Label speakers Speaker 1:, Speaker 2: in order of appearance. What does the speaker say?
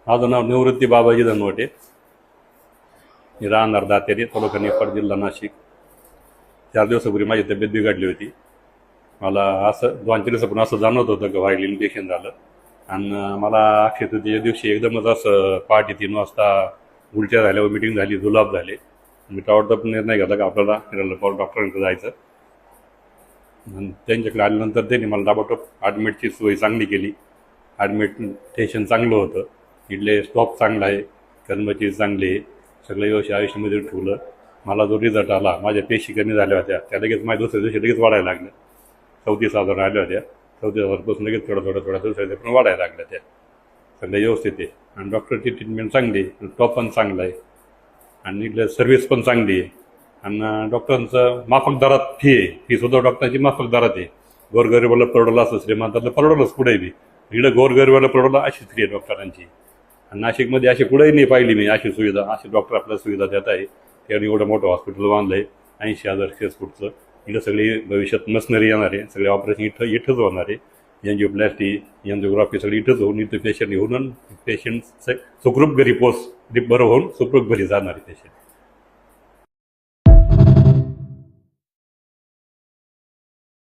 Speaker 1: माझं नाव निवृत्ती बाबाजी धनवटे. मी राहणार दातेरी, तालुका निफाड, जिल्हा नाशिक. 4 दिवसापूर्वी माझी तब्येत बिघडली होती. मला असं 2-3 दिवसापूर्वी असं जाणवत होतं की व्हायरल इन्फेक्शन झालं. आणि मला अक्षय तृतीयेच्या दिवशी एकदमच असं पहाटे 3 वाजता उलट्या झाल्या, मिटिंग झाली, जुलाब झाले. मी ताबडतोब निर्णय घेतला की आपल्याला डॉक्टरांकडे जायचं. आणि त्यांच्याकडे आल्यानंतर त्यांनी मला ताबडतोब ॲडमिटची सोय चांगली केली. ॲडमिटेशन चांगलं होतं, इथले स्टॉक चांगला आहे, कर्मचारी चांगले आहे, सगळं व्यवस्थित आयुष्यामध्ये ठेवलं. मला जो रिझल्ट आला, माझ्या पेशी कमी झाल्या होत्या, त्या लगेच माझ्या दुसऱ्या दिवशी लगेच वाढायला लागल्या. 34,000 आल्या होत्या, 34,000पासून लगेच थोड्या दुसऱ्या दिवशी पण वाढायला लागल्या. त्या सगळं व्यवस्थित आहे. आणि डॉक्टरची ट्रीटमेंट चांगली आहे, स्टॉप पण चांगला आहे, आणि इथलं सर्व्हिस पण चांगली आहे. आणि डॉक्टरांचं माफक दरात फी आहे. फीसुद्धा डॉक्टरांची माफक दरात आहे. गोरगरिबाला परवडलं असं, श्रीमंताला परवडलंच पुढे बी. इकडं गोरगरिबाला परवडलं अशीच फी आहे डॉक्टरांची. आणि नाशिकमध्ये अशी कुठेही नाही पाहिली मी अशी सुविधा. अशी डॉक्टर आपल्याला सुविधा देत आहे. त्याने एवढं मोठं हॉस्पिटल बांधलं आहे, 80,000 स्क्वेअर फूटचं. इथं सगळी भविष्यात मशिनरी येणार आहे, सगळे ऑपरेशन इथंच होणार आहे. एन्जिओप्लास्टी, एन्जिओग्राफी सगळी इथंच होऊन, इथं पेशंट येऊन पेशंट सुखरूप घरी बरं होऊन सुखरूप घरी जाणार आहे पेशंट.